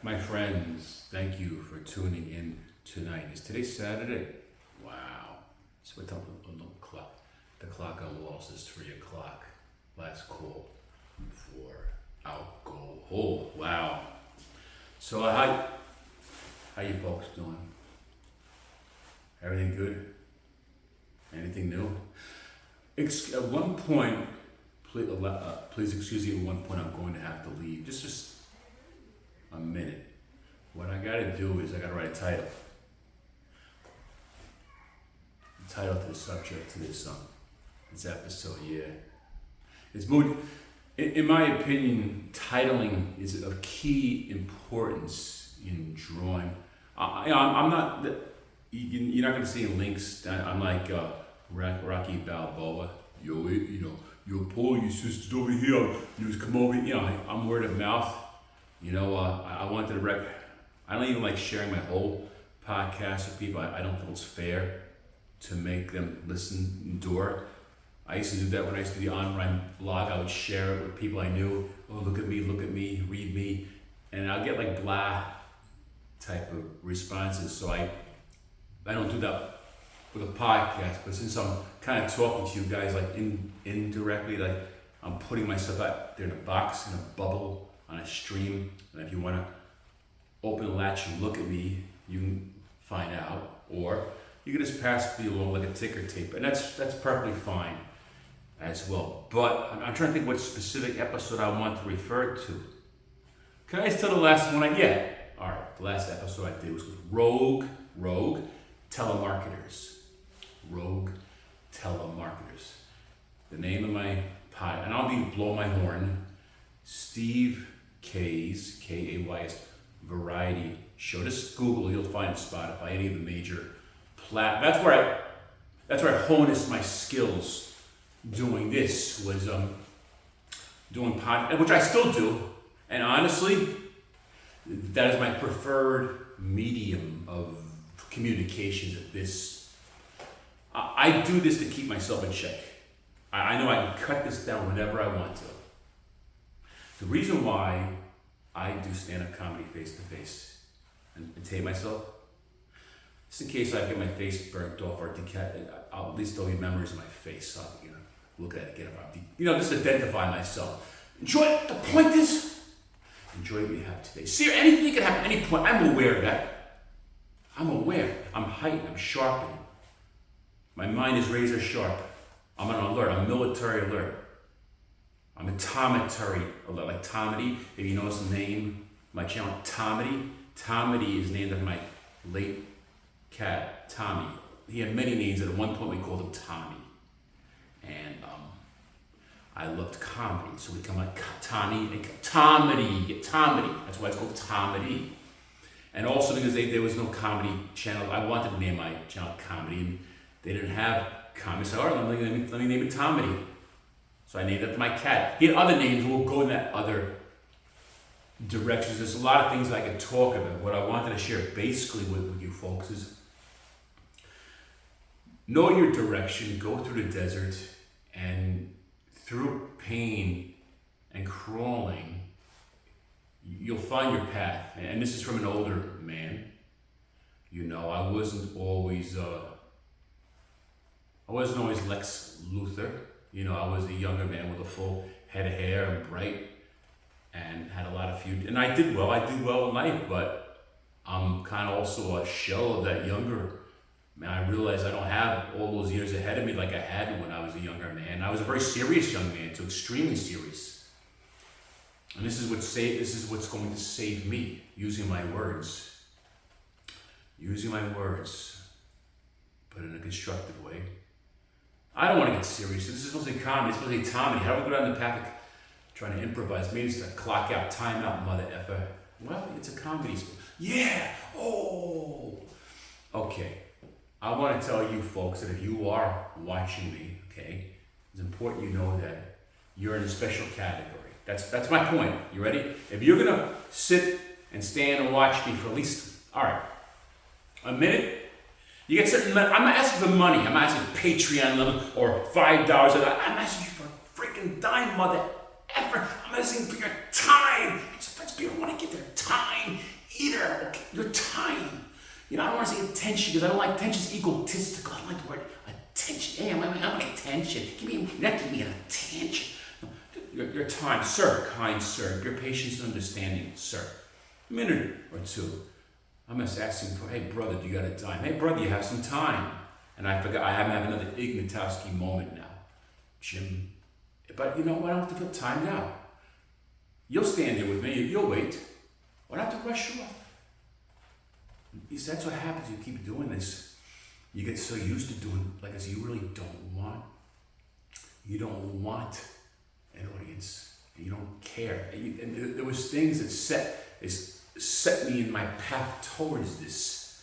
My friends, thank you for tuning in tonight. Is today Saturday? Wow. So what time? The clock. The clock on the wall says 3 o'clock. Last call for alcohol. Wow. So how you folks doing? Everything good? Anything new? At one point, please excuse me. At one point, I'm going to have to leave. Just a minute. What I gotta do is I gotta write a title. The title to the subject to this episode. Yeah, it's mood. In my opinion, titling is of key importance in drawing. I'm not. You're not gonna see links. I'm like Rocky Balboa. Yo, Paul, your sister's over here. You just come over. I'm word of mouth. I wanted to I don't even like sharing my whole podcast with people. I don't feel it's fair to make them listen, endure. I used to do that when I used to do the online blog. I would share it with people I knew. Oh, look at me, read me. And I'll get like blah type of responses. So I don't do that with a podcast. But since I'm kind of talking to you guys like indirectly, like I'm putting myself out there in a box, in a bubble, on a stream, and if you want to open the latch and look at me, you can find out, or you can just pass me along like a ticker tape, and that's perfectly fine as well. But I'm trying to think what specific episode I want to refer to. Can I tell the last one all right, the last episode I did was with Rogue Telemarketers. Rogue Telemarketers. The name of my pod, and I'll be blow my horn. Steve K's, Kays, variety show. Just Google, you'll find Spotify, any of the major That's where I honed my skills doing this, was doing podcast, which I still do. And honestly, that is my preferred medium of communications at this. I do this to keep myself in check. I know I can cut this down whenever I want to. The reason why I do stand-up comedy face-to-face and tape myself, just in case I get my face burnt off or at least there'll be memories of my face. So I can look at it, get about just identify myself. Enjoy it. The point is, enjoy what you have today. See, anything can happen at any point. I'm aware of that. I'm aware. I'm heightened. I'm sharpened. My mind is razor sharp. I'm on alert. I'm military alert. I'm a Tomitary alert, like Tomity. If you notice the name, my channel, Tomity. Tomity is named after my late cat, Tommy. He had many names, and at one point we called him Tommy. And I loved comedy, so we come like Tommy, Tomity. That's why it's called Tomity. And also because there was no comedy channel, I wanted to name my channel Comedy, and they didn't have comedy. So all right, let me name it Tomity. So I named it after my cat. He had other names. We'll go in that other directions. There's a lot of things I could talk about. What I wanted to share basically with you folks is know your direction, go through the desert, and through pain and crawling, you'll find your path. And this is from an older man. I wasn't always Lex Luthor. I was a younger man with a full head of hair and bright, and had a lot of feud. And I did well in life, but I'm kind of also a shell of that younger man. I realized I don't have all those years ahead of me like I had when I was a younger man. I was a very serious young man, too, extremely serious. And this is what's going to save me, using my words, but in a constructive way. I don't want to get serious. This is supposed to be comedy. It's supposed to be comedy. How do we go down the path of trying to improvise? Maybe it's a clock out, time out, mother effer. Well, it's a comedy. Yeah. Oh. Okay. I want to tell you folks that if you are watching me, okay, it's important you know that you're in a special category. That's my point. You ready? If you're gonna sit and stand and watch me for at least, a minute. You get certain. I'm not asking for money. I'm not asking Patreon level or $5. I'm asking you for a freaking dime, mother effer. I'm asking for your time. Sometimes people want to give their time either. Okay, your time. I don't want to say attention because I don't like attention. It's egotistical. I don't like the word attention. Hey, I want attention. Give me an attention. No, your time, sir, kind sir. Your patience and understanding, sir. A minute or two. I'm just asking for, hey, brother, do you got a time? Hey, brother, you have some time. And I forgot, I have another Ignatowski moment now. Jim, but you know what? I don't have to feel timed out. You'll stand there with me. You'll wait. I don't have to rush you off. That's what happens. You keep doing this. You get so used to doing like this. You really don't want. You don't want an audience. You don't care. And there was things that set me in my path towards this.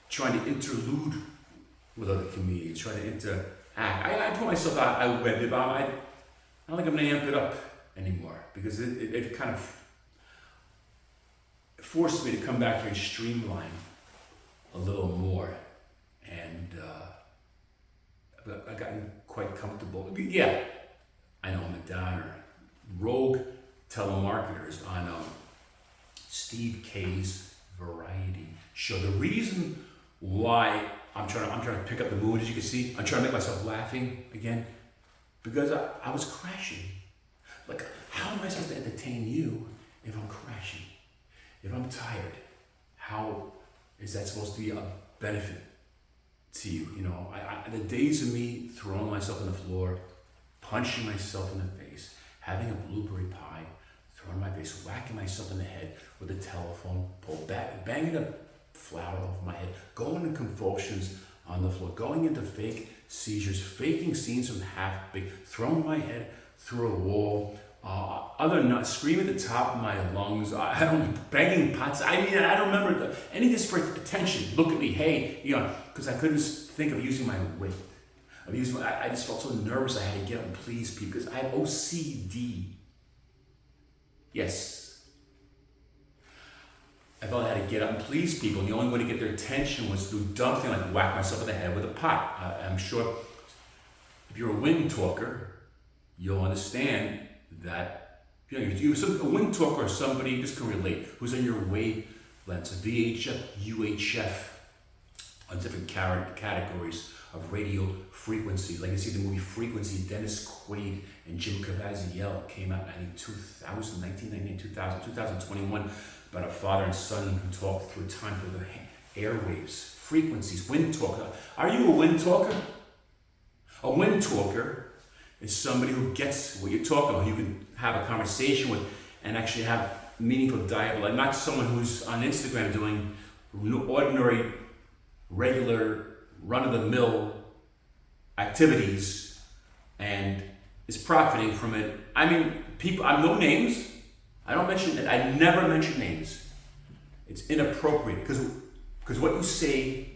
Trying to interlude with other comedians. Trying to interact. I put myself out. I went about. I don't think I'm gonna amp it up anymore because it kind of forced me to come back here and streamline a little more, and I've gotten quite comfortable. Yeah, I know I'm a downer. Rogue telemarketers on Steve K's Variety Show. The reason why I'm trying to pick up the mood, as you can see, I'm trying to make myself laughing again, because I was crashing. Like, how am I supposed to entertain you if I'm crashing? If I'm tired, how is that supposed to be a benefit to you? The days of me throwing myself on the floor, punching myself in the face, having a blueberry pie thrown in my face, whacking myself in the head with a telephone pole, banging a flower over my head, going into convulsions on the floor, going into fake seizures, faking scenes from Half Big, throwing my head through a wall, other than screaming at the top of my lungs, banging pots. I don't remember any of this for attention. Look at me, hey, because I couldn't think of using my weight. I just felt so nervous I had to get up and please people because I have OCD. Yes. I felt I had to get up and please people, and the only way to get their attention was to do dumb thing like whack myself in the head with a pot. I'm sure if you're a wind talker, you'll understand that a wind talker or somebody just can relate who's on your wavelengths, VHF, UHF, on different categories of radio frequencies. Like you see the movie Frequency, Dennis Quaid and Jim Caviezel came out in 1999, 2000, 2021, about a father and son who talk through time through the airwaves, frequencies, wind talker. Are you a wind talker? A wind talker is somebody who gets what you're talking about, who you can have a conversation with and actually have meaningful dialogue. Not someone who's on Instagram doing ordinary, regular, run-of-the-mill activities and is profiting from it. People, I'm no names. I don't mention it. I never mention names. It's inappropriate because what you say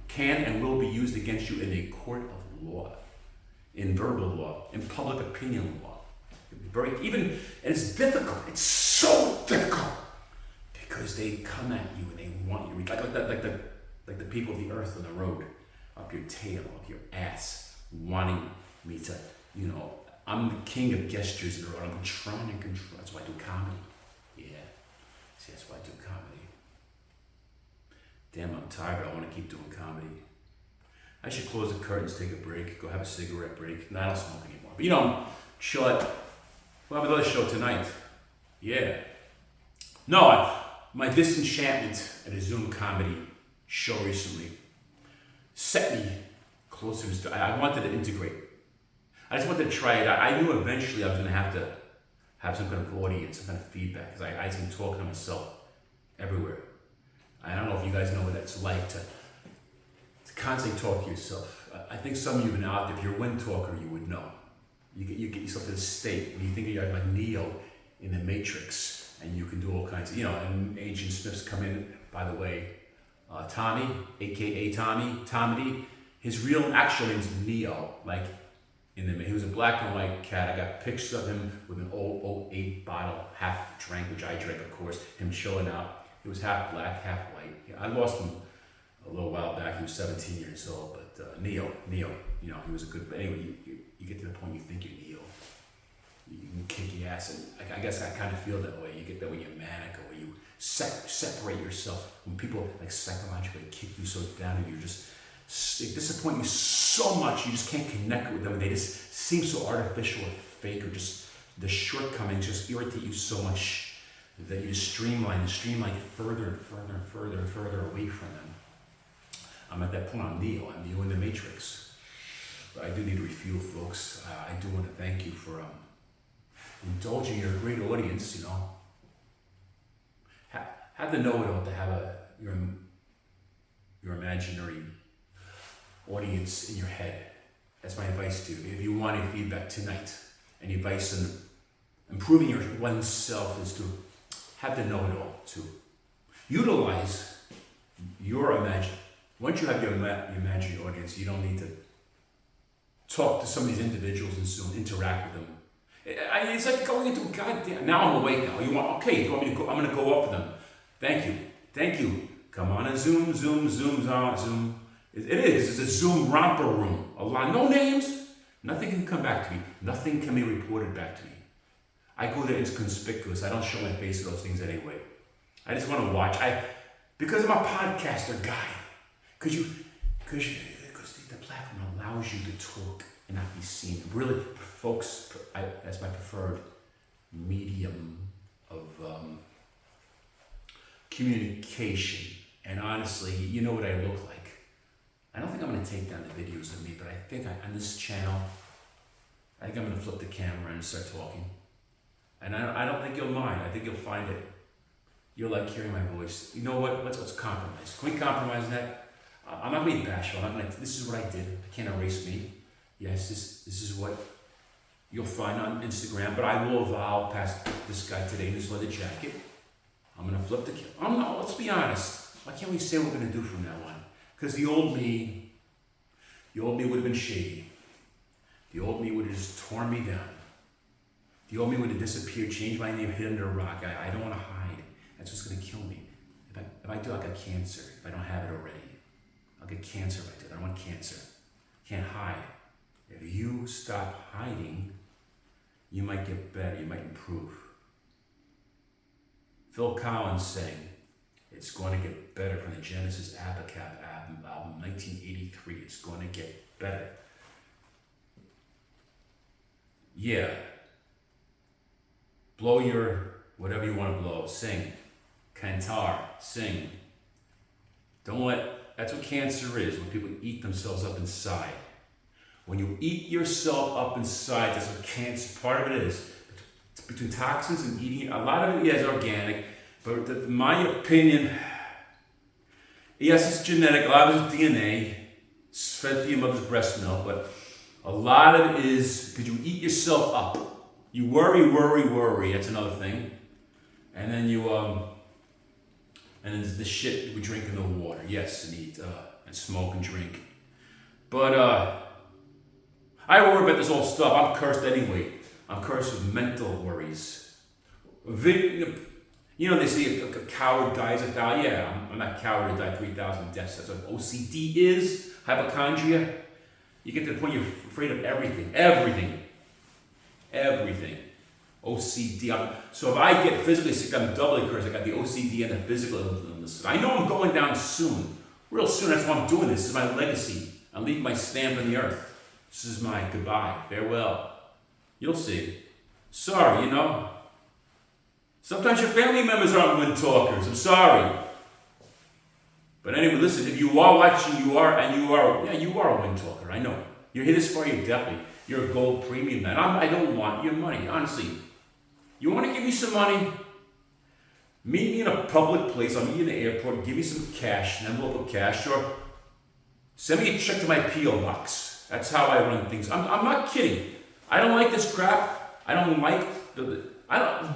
can and will be used against you in a court of law, in verbal law, in public opinion law. And it's difficult. It's so difficult because they come at you and they want you like the people of the earth on the road, up your tail, up your ass, wanting me to, I'm the king of gestures in the road. I'm trying to control. That's why I do comedy. Yeah. See, that's why I do comedy. Damn, I'm tired, but I want to keep doing comedy. I should close the curtains, take a break, go have a cigarette break. No, I don't smoke anymore. But chill out. We'll have another show tonight. Yeah. No, my disenchantment at a Zoom comedy show recently set me closer to. I wanted to integrate. I just wanted to try it out. I knew eventually I was going to have to have some kind of audience, some kind of feedback, because I can talk to myself everywhere. I don't know if you guys know what that's like to constantly talk to yourself. I think some of you have been out there. If you're a wind talker, you would know. You get yourself to the state where you think you're like Neo in the Matrix, and you can do all kinds of, and Agent Smith's come in, by the way. Tommy, aka Tommy, his real actual name is Neo. He was a black and white cat. I got pictures of him with an old 08 bottle, half drank, which I drank, of course. Him chilling out. He was half black, half white. I lost him a little while back. He was 17 years old, but Neo, he was a good. But anyway, you get to the point you think you're Neo. You can kick your ass, and I guess I kind of feel that way. You get that when you're manic or when you. Separate yourself when people like psychologically kick you so down and they disappoint you so much you just can't connect with them. They just seem so artificial or fake, or just the shortcomings just irritate you so much that you just streamline it further and further and further and further away from them. I'm at that point. I'm Neo in the Matrix. But I do need to refuel, folks. I do want to thank you for indulging your great audience. Have the know-it-all to have your imaginary audience in your head. That's my advice to you. If you want any feedback tonight, any advice on improving your oneself, is to have the know-it-all, to utilize your imagination. Once you have your imaginary audience, you don't need to talk to some of these individuals and Zoom, interact with them. It's like going into a goddamn. Now I'm awake now. You want me to go? I'm going to go off of them. Thank you. Come on and Zoom on Zoom. It is. It's a Zoom romper room. A lot. No names. Nothing can come back to me. Nothing can be reported back to me. I go there inconspicuous. I don't show my face at those things anyway. I just want to watch. Because I'm a podcaster guy. Because the platform allows you to talk and not be seen. Really, folks, that's my preferred medium of communication. And honestly, you know what I look like. I don't think I'm going to take down the videos of me, but I think on this channel, I think I'm going to flip the camera and start talking. And I don't think you'll mind. I think you'll find it. You'll like hearing my voice. You know what? Let's compromise. Can we compromise that? I'm not going to be bashful. This is what I did. I can't erase me. Yes, this is what you'll find on Instagram, but I will evolve past this guy today in his leather jacket. I'm going to flip the camera. Let's be honest. Why can't we say what we're going to do from now on? Because the old me would have been shady. The old me would have just torn me down. The old me would have disappeared, changed my name, hid under a rock. I don't want to hide. That's what's going to kill me. If I do, I'll get cancer. If I don't have it already, I'll get cancer if I do. I don't want cancer. Can't hide. If you stop hiding, you might get better. You might improve. Phil Collins sang, "It's going to get better," from the Genesis Abacab album, 1983. It's going to get better. Yeah. Blow your whatever you want to blow. Sing. Cantar. Sing. That's what cancer is, when people eat themselves up inside. When you eat yourself up inside, that's what cancer, part of it is. It's between toxins and eating. A lot of it is organic, but my opinion, yes, it's genetic. A lot of it is DNA. It's fed to your mother's breast milk, but a lot of it is because you eat yourself up. You worry. That's another thing. And then and then the shit we drink in the water. Yes, and eat, and smoke and drink. But I worry about this whole stuff. I'm cursed anyway. I'm cursed with mental worries. They say a coward dies 1,000. Yeah, I'm not a coward. I died 3,000 deaths. That's what OCD is. Hypochondria. You get to the point you're afraid of everything. OCD. So if I get physically sick, I'm doubly cursed. I got the OCD and the physical illness. I know I'm going down soon. Real soon. That's why I'm doing this. This is my legacy. I'm leaving my stamp on the earth. This is my goodbye. Farewell. You'll see. Sorry, Sometimes your family members aren't Windtalkers. I'm sorry. But anyway, listen, if you are watching, you are a Windtalker. I know. You're here this far, you're a gold premium man. I don't want your money, honestly. You want to give me some money? Meet me in a public place. I'll meet you in the airport. Give me some cash, an envelope of cash, or send me a check to my P.O. box. That's how I run things. I'm not kidding. I don't like this crap. I don't like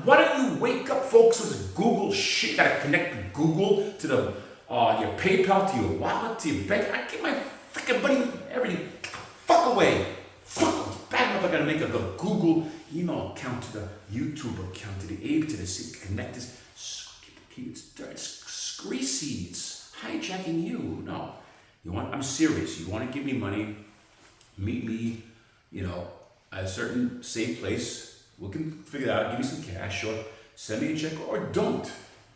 why don't you wake up, folks, with Google shit? You gotta connect to Google, to your PayPal, to your wallet, to your bank. I get my freaking money, everything. Fuck away. Fuck. Bad enough I gotta make a Google email account, to the YouTube account, to the Abe, to the connect this. It's dirty. It's greasy. It's hijacking you. No. I'm serious. You want to give me money, meet me, at a certain safe place. We can figure it out. Give me some cash, or send me a check, or don't.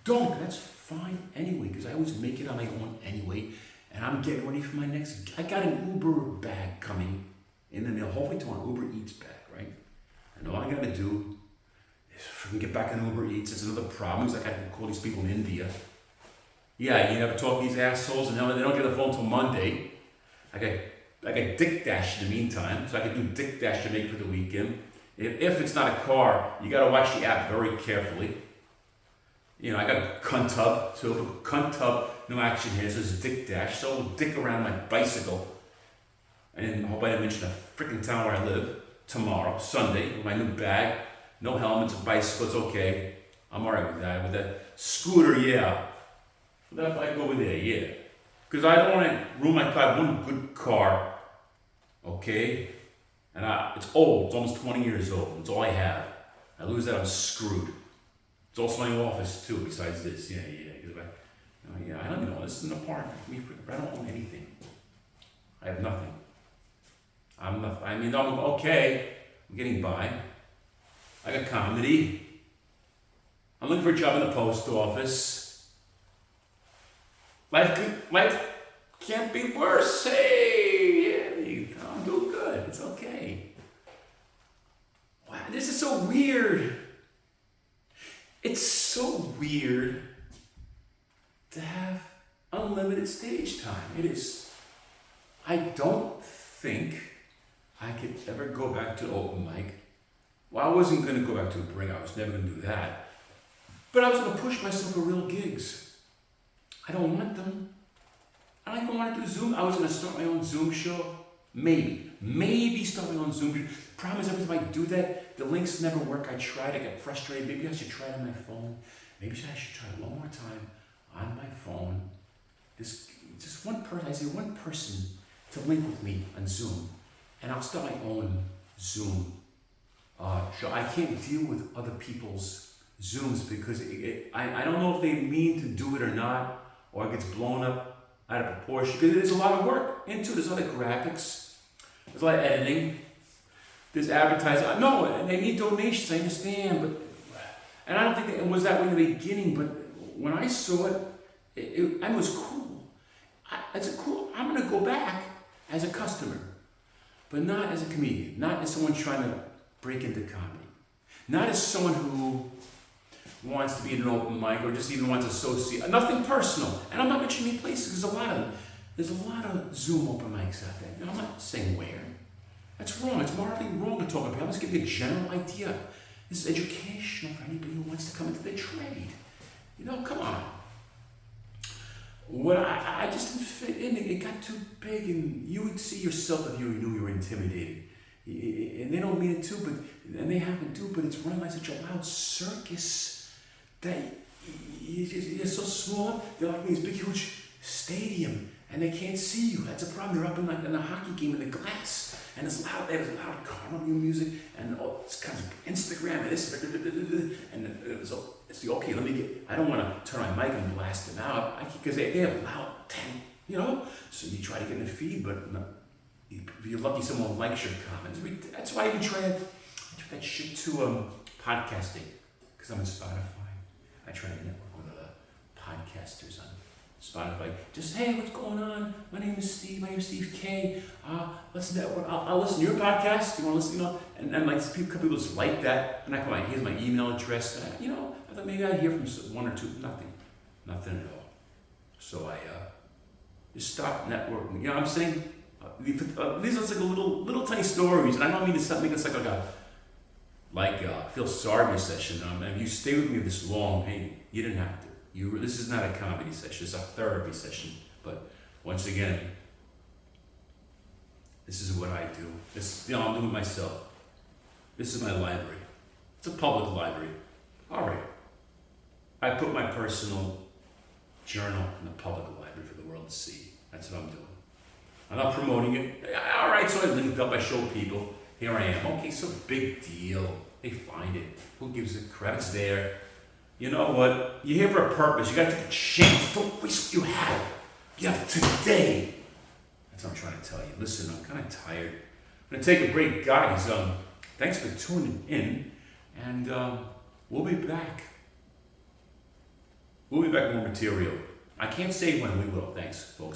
don't. That's fine anyway, because I always make it on my own anyway. And I'm getting ready for my next. I got an Uber bag coming in the mail, hopefully to an Uber Eats bag, right? And all I gotta do is freaking get back on Uber Eats. It's another problem. It's like I can call these people in India. Yeah, you never talk to these assholes, and they don't get a phone till Monday. I got Dick Dash in the meantime, so I can do Dick Dash to make for the weekend. If it's not a car, you gotta watch the app very carefully. You know, I got a cunt hub, so cunt hub, no action here, so it's Dick Dash, so I'll dick around my bicycle. And I hope I didn't mention the freaking town where I live tomorrow, Sunday, with my new bag. No helmets, a bicycle, it's okay. I'm alright with that. With that scooter, yeah. With that bike over there, yeah. Because I don't want to ruin my car. I have one good car, okay? And it's old, it's almost 20 years old. It's all I have. I lose that, I'm screwed. It's also my office too, besides this. Yeah. I don't even know, this is an apartment. I don't own anything. I have nothing. I'm okay. I'm getting by. I got comedy. I'm looking for a job in the post office. Life can't be worse. Hey, I'm doing good. It's okay. Wow, this is so weird. It's so weird to have unlimited stage time. It is. I don't think I could ever go back to open mic. Well, I wasn't going to go back to a bring. I was never going to do that. But I was going to push myself for real gigs. I don't want them. I don't even want to do Zoom. I was going to start my own Zoom show. Maybe start my own Zoom show. Problem is, every time I do that, the links never work. I tried. I get frustrated. Maybe I should try it on my phone. Maybe I should try it one more time on my phone. Just one person. I say one person to link with me on Zoom, and I'll start my own Zoom show. I can't deal with other people's Zooms because I don't know if they mean to do it or not, or it gets blown up out of proportion. Because there's a lot of work into it. There's a lot of graphics. There's a lot of editing. There's advertising. No, and they need donations. I understand, and I don't think it was that way in the beginning. But when I saw it was cool. I'm gonna go back as a customer, but not as a comedian. Not as someone trying to break into comedy. Not as someone who wants to be in an open mic or just even wants to associate. Nothing personal. And I'm not mentioning any places. There's a lot of them. There's a lot of Zoom open mics out there. I'm not saying where. That's wrong. It's morally wrong to talk about. I'm just giving you a general idea. This is educational for anybody who wants to come into the trade. Come on. What I just didn't fit in. It got too big, and you would see yourself if you knew you were intimidated. And they don't mean it too, and they happen too, but it's run like such a loud circus that you're so small. They're like in this big, huge stadium, and they can't see you. That's a problem. They're up in a hockey game in the glass, and it's loud. There's loud carnival music, and it's kind of Instagram, and this, and it's the okay. I don't want to turn my mic and blast them out because they have loud, So you try to get in the feed, but no. If you're lucky, someone likes your comments. That's why I even try that shit to podcasting, because I'm on Spotify. I try to network with other podcasters on Spotify. Just, hey, what's going on? My name is Steve. My name is Steve K. Let's network. I'll listen to your podcast. You want to listen? And like people just like that. And here's my email address. I thought maybe I'd hear from one or two. Nothing at all. So I just stopped networking. You know what I'm saying? These are like little tiny stories, and I don't mean to make this like a feel sorry session. If you stay with me this long, hey, you didn't have to. This is not a comedy session; it's a therapy session. But once again, this is what I do. I'm doing it myself. This is my library. It's a public library. All right. I put my personal journal in the public library for the world to see. That's what I'm doing. I'm not promoting it. All right, so I linked up. I show people. Here I am. Okay, so big deal. They find it. Who gives a crap? It's there. You know what? You're here for a purpose. You got to take a chance. Don't waste what you have. You have today. That's what I'm trying to tell you. Listen, I'm kind of tired. I'm going to take a break, guys. Thanks for tuning in, and we'll be back We'll be back with more material. I can't say when we will. Thanks, folks.